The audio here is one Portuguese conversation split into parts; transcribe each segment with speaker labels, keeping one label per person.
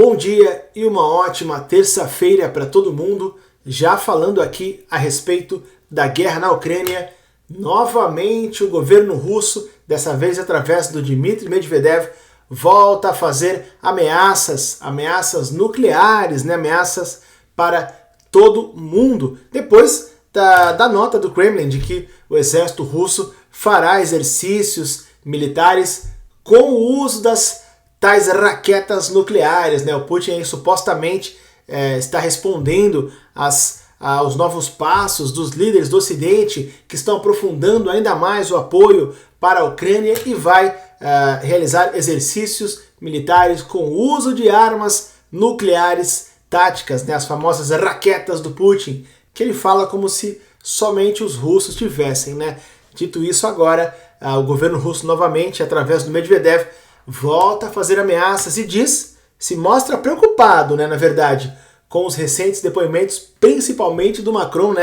Speaker 1: Bom dia e uma ótima terça-feira para todo mundo. Já falando aqui a respeito da guerra na Ucrânia, novamente o governo russo, dessa vez através do Dmitry Medvedev, volta a fazer ameaças nucleares, ameaças para todo mundo. Depois da nota do Kremlin de que o exército russo fará exercícios militares com o uso das tais raquetas nucleares. O Putin aí, supostamente está respondendo aos novos passos dos líderes do Ocidente, que estão aprofundando ainda mais o apoio para a Ucrânia e vai realizar exercícios militares com o uso de armas nucleares táticas, as famosas raquetas do Putin, que ele fala como se somente os russos tivessem. Dito isso, agora o governo russo novamente, através do Medvedev, volta a fazer ameaças e se mostra preocupado, na verdade, com os recentes depoimentos, principalmente do Macron,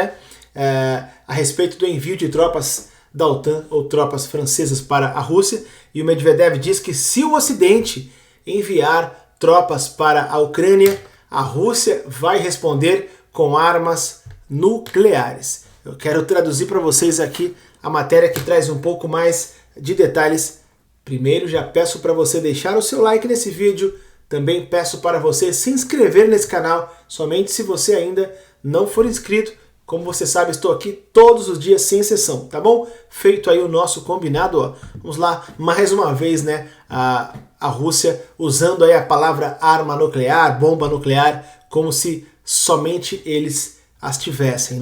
Speaker 1: a respeito do envio de tropas da OTAN ou tropas francesas para a Rússia. E o Medvedev diz que se o Ocidente enviar tropas para a Ucrânia, a Rússia vai responder com armas nucleares. Eu quero traduzir para vocês aqui a matéria que traz um pouco mais de detalhes. Primeiro, já peço para você deixar o seu like nesse vídeo. Também peço para você se inscrever nesse canal, somente se você ainda não for inscrito. Como você sabe, estou aqui todos os dias sem exceção, tá bom? Feito aí o nosso combinado, vamos lá, mais uma vez, a Rússia usando aí a palavra arma nuclear, bomba nuclear, como se somente eles as tivessem,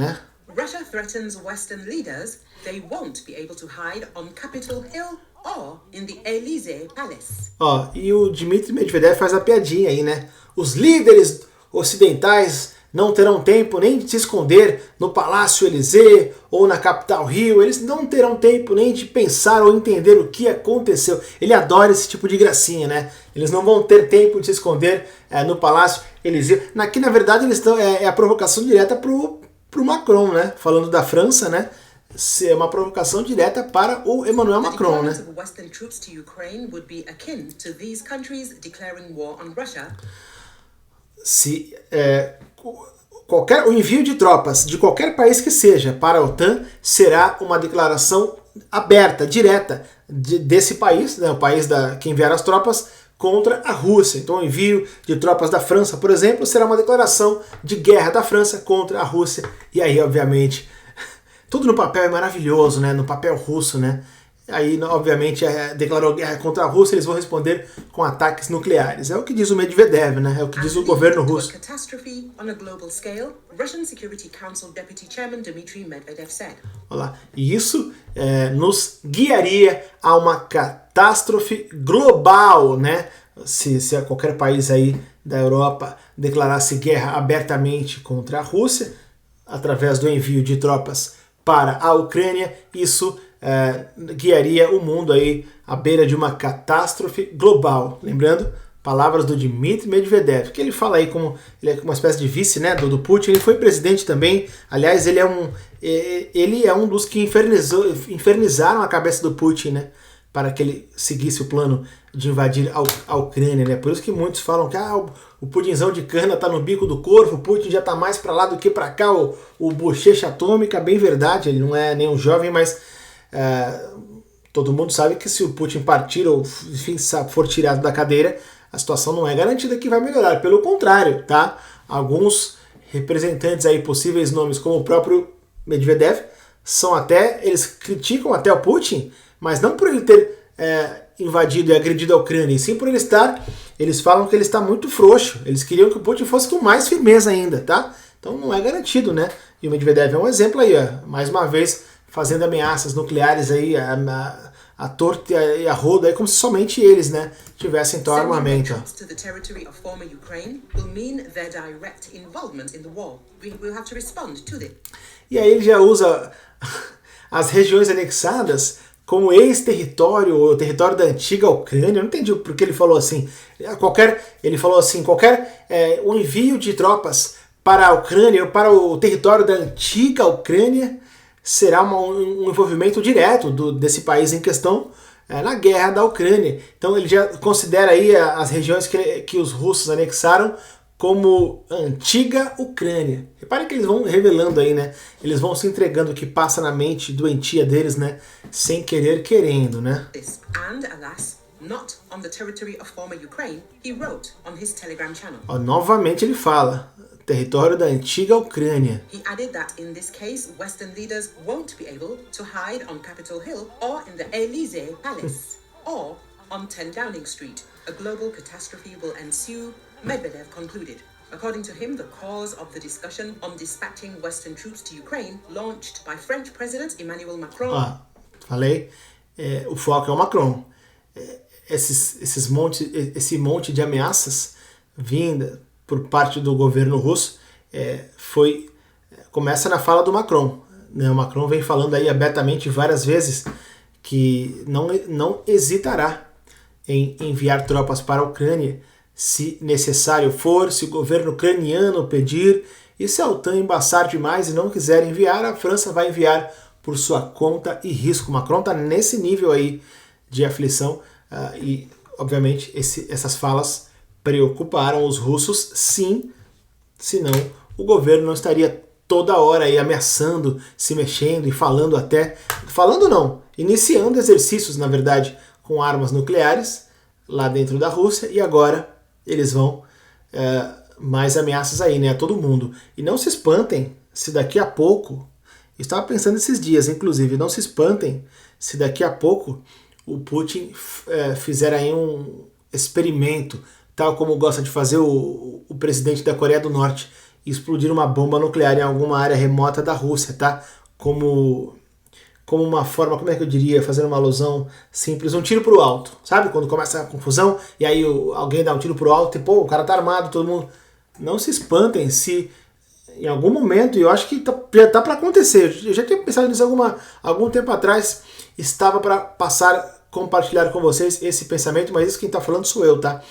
Speaker 2: Russia threatens Western leaders. They won't be able to hide on Capitol Hill or in the Elysee Palace.
Speaker 1: E o Dmitry Medvedev faz a piadinha aí, Os líderes ocidentais não terão tempo nem de se esconder no Palácio Elysée ou na Capitol Hill. Eles não terão tempo nem de pensar ou entender o que aconteceu. Ele adora esse tipo de gracinha, Eles não vão ter tempo de se esconder no Palácio Elysée. Aqui, na verdade, eles estão é a provocação direta pro Macron, Falando da França, É uma provocação direta para o Emmanuel Macron, O envio de tropas de qualquer país que seja para a OTAN será uma declaração aberta, direta desse país, o país que enviar as tropas, contra a Rússia. Então o envio de tropas da França, por exemplo, será uma declaração de guerra da França contra a Rússia. E aí, obviamente, tudo no papel é maravilhoso, no papel russo, Aí, obviamente, declarou guerra contra a Rússia, eles vão responder com ataques nucleares. É o que diz o Medvedev, É o que diz o governo russo. Olha lá. E isso nos guiaria a uma catástrofe global, Se qualquer país aí da Europa declarasse guerra abertamente contra a Rússia, através do envio de tropas para a Ucrânia, isso guiaria o mundo aí à beira de uma catástrofe global. Lembrando, palavras do Dmitry Medvedev, que ele fala aí como ele é uma espécie de vice, do Putin. Ele foi presidente também. Aliás, ele é um dos que infernizaram a cabeça do Putin, para que ele seguisse o plano de invadir a Ucrânia, Por isso que muitos falam que o Putinzão de cana tá no bico do corvo, o Putin já tá mais para lá do que para cá, o bochecha atômica. Bem verdade, ele não é nenhum jovem, mas todo mundo sabe que se o Putin partir ou, enfim, for tirado da cadeira, a situação não é garantida que vai melhorar. Pelo contrário, Alguns representantes aí, possíveis nomes, como o próprio Medvedev, eles criticam até o Putin, mas não por ele ter invadido e agredido a Ucrânia, e sim por eles falam que ele está muito frouxo. Eles queriam que o Putin fosse com mais firmeza ainda, Então não é garantido, E o Medvedev é um exemplo aí, mais uma vez, fazendo ameaças nucleares aí, a torta e a roda, como se somente eles, tivessem tal armamento. E aí ele já usa as regiões anexadas como ex-território, ou território da antiga Ucrânia. Eu não entendi por que ele falou assim. O envio de tropas para a Ucrânia, ou para o território da antiga Ucrânia, será um envolvimento direto desse país em questão na guerra da Ucrânia. Então ele já considera aí as regiões que os russos anexaram como antiga Ucrânia. Reparem que eles vão revelando aí, né? Eles vão se entregando o que passa na mente doentia deles, né? Sem querer, querendo, né?
Speaker 2: And alas, not on the territory of former Ukraine, he wrote on his Telegram channel.
Speaker 1: Novamente ele fala, território da antiga Ucrânia.
Speaker 2: He added that in this case, Western leaders won't be able to hide on Capitol Hill or in the Elysee Palace or on 10 Downing Street. A global catastrophe will ensue, Medvedev concluded. According to him, the cause of the discussion on dispatching Western troops to Ukraine, launched by French President Emmanuel Macron.
Speaker 1: Falei, o foco é o Macron. Esse monte de ameaças vinda por parte do governo russo começa na fala do Macron. Né? O Macron vem falando aí abertamente várias vezes que não hesitará em enviar tropas para a Ucrânia se necessário for, se o governo ucraniano pedir, e se a OTAN embaçar demais e não quiser enviar, a França vai enviar por sua conta e risco. O Macron está nesse nível aí de aflição e, obviamente, essas falas preocuparam os russos, sim, senão o governo não estaria toda hora aí ameaçando, se mexendo e falando iniciando exercícios, na verdade, com armas nucleares lá dentro da Rússia, e agora eles vão mais ameaças aí, né, a todo mundo. E não se espantem se daqui a pouco, estava pensando esses dias, inclusive, não se espantem se daqui a pouco o Putin fizer aí um experimento, tal como gosta de fazer o presidente da Coreia do Norte, explodir uma bomba nuclear em alguma área remota da Rússia, tá? Como uma forma, como é que eu diria, fazendo uma alusão simples, um tiro pro alto, sabe? Quando começa a confusão e aí alguém dá um tiro pro alto e pô, o cara tá armado, todo mundo... Não se espantem se em algum momento, e eu acho que já tá para acontecer, eu já tinha pensado nisso algum tempo atrás, estava para compartilhar com vocês esse pensamento, mas isso quem tá falando sou eu, tá?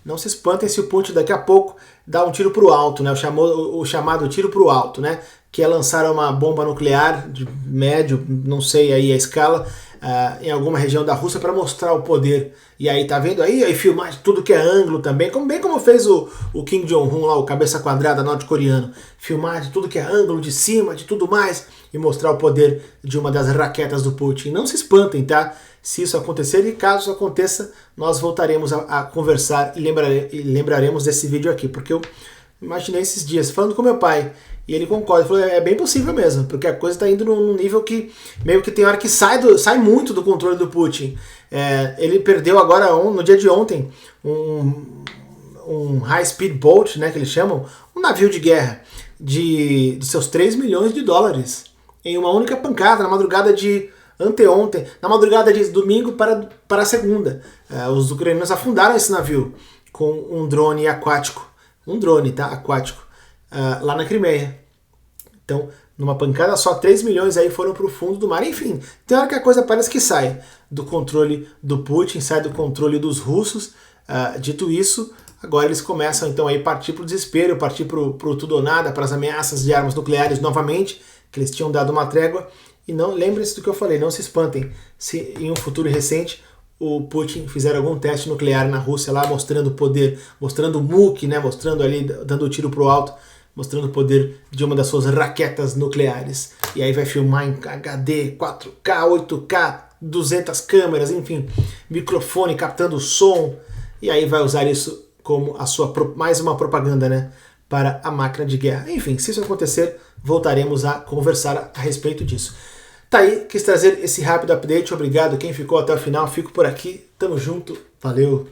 Speaker 1: Não se espantem se o Putin daqui a pouco dá um tiro pro alto, né? O chamado tiro pro alto, né? Que é lançar uma bomba nuclear de médio, não sei aí a escala, em alguma região da Rússia para mostrar o poder. E aí tá vendo aí filmar de tudo que é ângulo também, bem como fez o Kim Jong-un lá, o cabeça quadrada norte-coreano. Filmar de tudo que é ângulo, de cima, de tudo mais, e mostrar o poder de uma das raquetas do Putin. Não se espantem, tá? Se isso acontecer, e caso isso aconteça, nós voltaremos a conversar e lembraremos desse vídeo aqui, porque eu imaginei esses dias, falando com meu pai, e ele concorda, falou, é bem possível mesmo, porque a coisa está indo num nível que meio que tem hora que sai muito do controle do Putin. Ele perdeu agora, no dia de ontem, um high-speed boat, né, que eles chamam, um navio de guerra, dos seus 3 milhões de dólares, em uma única pancada, na madrugada de anteontem, na madrugada de domingo para segunda. Os ucranianos afundaram esse navio com um drone aquático, aquático, lá na Crimeia. Então, numa pancada só, 3 milhões aí foram para o fundo do mar. Enfim, tem hora que a coisa parece que sai do controle do Putin, sai do controle dos russos. Dito isso, agora eles começam então aí partir para o desespero, partir para o tudo ou nada, para as ameaças de armas nucleares novamente, que eles tinham dado uma trégua. E não lembrem-se do que eu falei, não se espantem se em um futuro recente o Putin fizer algum teste nuclear na Rússia lá, mostrando poder, mostrando o MUK, né, mostrando ali, dando o tiro pro alto, mostrando o poder de uma das suas raquetas nucleares. E aí vai filmar em HD, 4K, 8K, 200 câmeras, enfim, microfone captando som, e aí vai usar isso como mais uma propaganda, né, para a máquina de guerra. Enfim, se isso acontecer, voltaremos a conversar a respeito disso. Tá aí, quis trazer esse rápido update, obrigado quem ficou até o final, fico por aqui, tamo junto, valeu!